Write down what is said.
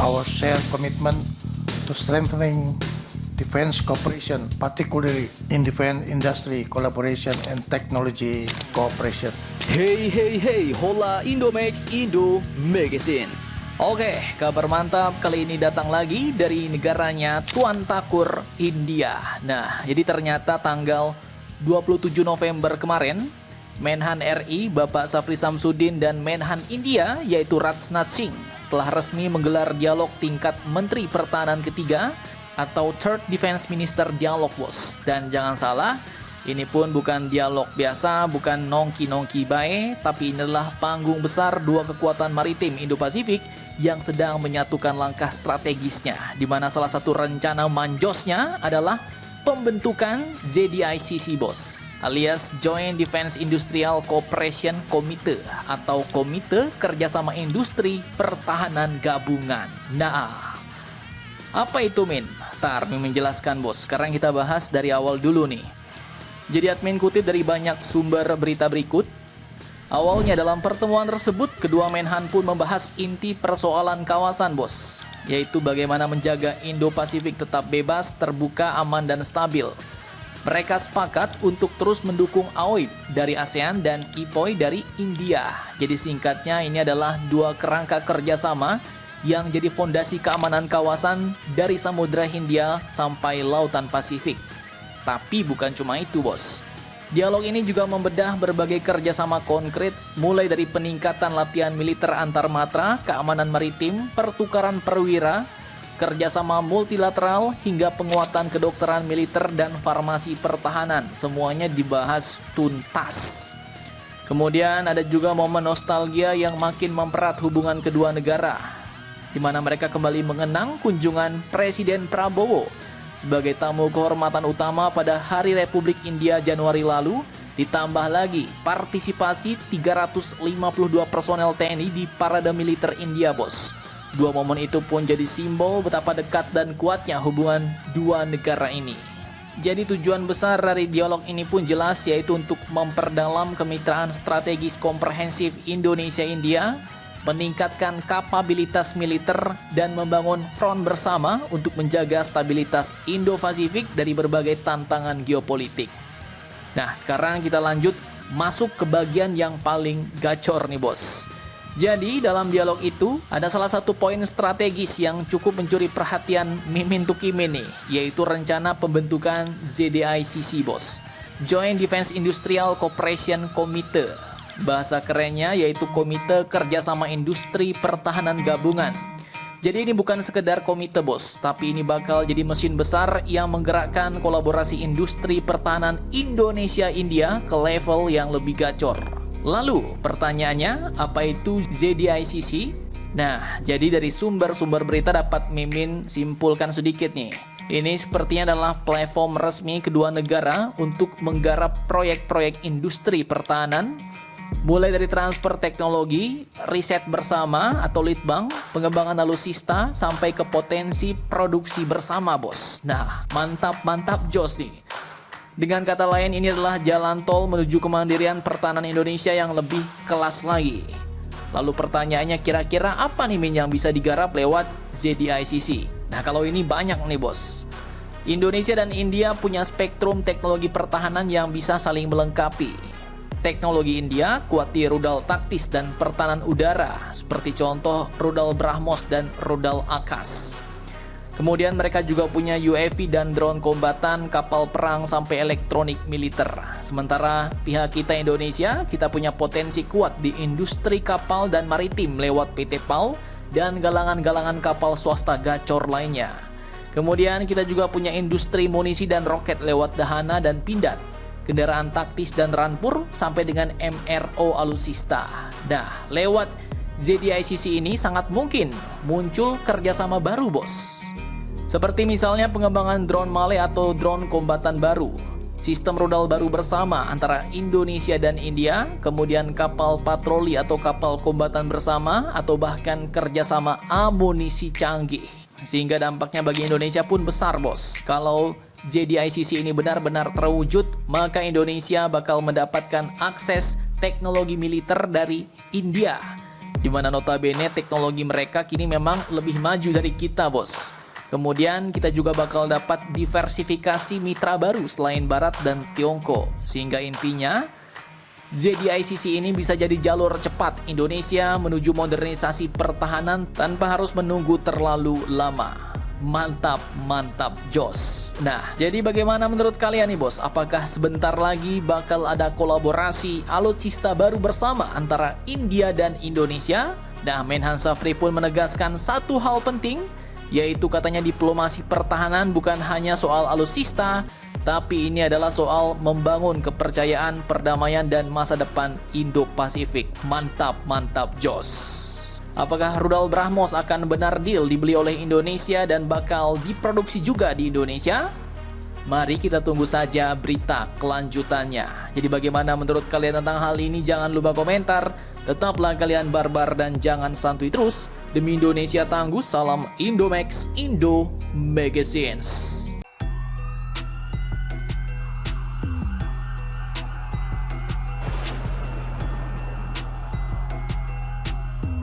our shared commitment to strengthening defense cooperation, particularly in defense industry collaboration and technology cooperation. Hey hey hey, hola Indomax Indo Magazines. Oke, kabar mantap kali ini datang lagi dari negaranya Tuan Takur, India. Nah, jadi ternyata tanggal 27 November kemarin, Menhan RI Bapak Safri Samsudin dan Menhan India yaitu Rajnath Singh telah resmi menggelar dialog tingkat Menteri Pertahanan ketiga atau Third Defense Minister Dialog, bos. Dan jangan salah, ini pun bukan dialog biasa, bukan nongki-nongki bae, tapi ini adalah panggung besar dua kekuatan maritim Indo-Pasifik yang sedang menyatukan langkah strategisnya, di mana salah satu rencana manjosnya adalah pembentukan ZDICC, bos, alias Joint Defense Industrial Cooperation Committee atau Komite Kerjasama Industri Pertahanan Gabungan. Nah, apa itu, Min? Ntar Min menjelaskan, bos. Sekarang kita bahas dari awal dulu nih. Jadi admin kutip dari banyak sumber berita berikut. Awalnya dalam pertemuan tersebut, kedua Menhan pun membahas inti persoalan kawasan, bos, yaitu bagaimana menjaga Indo-Pasifik tetap bebas, terbuka, aman, dan stabil. Mereka sepakat untuk terus mendukung AOIP dari ASEAN dan IPOI dari India. Jadi singkatnya ini adalah dua kerangka kerjasama yang jadi fondasi keamanan kawasan dari Samudra Hindia sampai Lautan Pasifik. Tapi bukan cuma itu, bos. Dialog ini juga membedah berbagai kerjasama konkret, mulai dari peningkatan latihan militer antar matra, keamanan maritim, pertukaran perwira, kerjasama multilateral, hingga penguatan kedokteran militer dan farmasi pertahanan. Semuanya dibahas tuntas. Kemudian ada juga momen nostalgia yang makin mempererat hubungan kedua negara, di mana mereka kembali mengenang kunjungan Presiden Prabowo sebagai tamu kehormatan utama pada Hari Republik India Januari lalu, ditambah lagi partisipasi 352 personel TNI di Parade Militer India, bos. Dua momen itu pun jadi simbol betapa dekat dan kuatnya hubungan dua negara ini. Jadi tujuan besar dari dialog ini pun jelas, yaitu untuk memperdalam kemitraan strategis komprehensif Indonesia-India, meningkatkan kapabilitas militer, dan membangun front bersama untuk menjaga stabilitas Indo-Pasifik dari berbagai tantangan geopolitik. Nah, sekarang kita lanjut masuk ke bagian yang paling gacor nih, bos. Jadi dalam dialog itu ada salah satu poin strategis yang cukup mencuri perhatian Mimin Tukimin nih, yaitu rencana pembentukan ZDICC, bos, Joint Defense Industrial Cooperation Committee. Bahasa kerennya yaitu Komite Kerjasama Industri Pertahanan Gabungan. Jadi ini bukan sekedar komite, bos, tapi ini bakal jadi mesin besar yang menggerakkan kolaborasi industri pertahanan Indonesia-India ke level yang lebih gacor. Lalu pertanyaannya, apa itu ZDICC? Nah, jadi dari sumber-sumber berita dapat Mimin simpulkan sedikit nih. Ini sepertinya adalah platform resmi kedua negara untuk menggarap proyek-proyek industri pertahanan, mulai dari transfer teknologi, riset bersama atau litbang, pengembangan alutsista, sampai ke potensi produksi bersama, bos. Nah, mantap jos nih. Dengan kata lain, ini adalah jalan tol menuju kemandirian pertahanan Indonesia yang lebih kelas lagi. Lalu pertanyaannya, kira-kira apa nih, Min, yang bisa digarap lewat ZDICC? Nah, kalau ini banyak nih, bos. Indonesia dan India punya spektrum teknologi pertahanan yang bisa saling melengkapi. Teknologi India kuat di rudal taktis dan pertahanan udara, seperti contoh rudal BrahMos dan rudal Akas. Kemudian mereka juga punya UAV dan drone kombatan, kapal perang, sampai elektronik militer. Sementara pihak kita Indonesia, kita punya potensi kuat di industri kapal dan maritim lewat PT PAL dan galangan-galangan kapal swasta gacor lainnya. Kemudian kita juga punya industri munisi dan roket lewat Dahana dan Pindad, kendaraan taktis dan rampur, sampai dengan MRO alutsista. Nah, lewat ZDICC ini sangat mungkin muncul kerjasama baru, bos. Seperti misalnya pengembangan drone Male atau drone kombatan baru, sistem rudal baru bersama antara Indonesia dan India, kemudian kapal patroli atau kapal kombatan bersama, atau bahkan kerjasama amunisi canggih. Sehingga dampaknya bagi Indonesia pun besar, bos. Kalau ZDICC ini benar-benar terwujud, maka Indonesia bakal mendapatkan akses teknologi militer dari India di mana notabene teknologi mereka kini memang lebih maju dari kita, bos. Kemudian kita juga bakal dapat diversifikasi mitra baru selain Barat dan Tiongkok. Sehingga intinya JDICC ini bisa jadi jalur cepat Indonesia menuju modernisasi pertahanan tanpa harus menunggu terlalu lama. Mantap, mantap, jos. Nah, jadi bagaimana menurut kalian nih, bos? Apakah sebentar lagi bakal ada kolaborasi alutsista baru bersama antara India dan Indonesia? Nah, Menhan Safri pun menegaskan satu hal penting, yaitu katanya diplomasi pertahanan bukan hanya soal alutsista, tapi ini adalah soal membangun kepercayaan, perdamaian, dan masa depan Indo-Pasifik. Mantap, mantap, jos. Apakah Rudal BrahMos akan benar deal dibeli oleh Indonesia dan bakal diproduksi juga di Indonesia? Mari kita tunggu saja berita kelanjutannya. Jadi bagaimana menurut kalian tentang hal ini? Jangan lupa komentar. Tetaplah kalian barbar dan jangan santuy terus. Demi Indonesia tangguh, salam Indomax, Indo Magazines.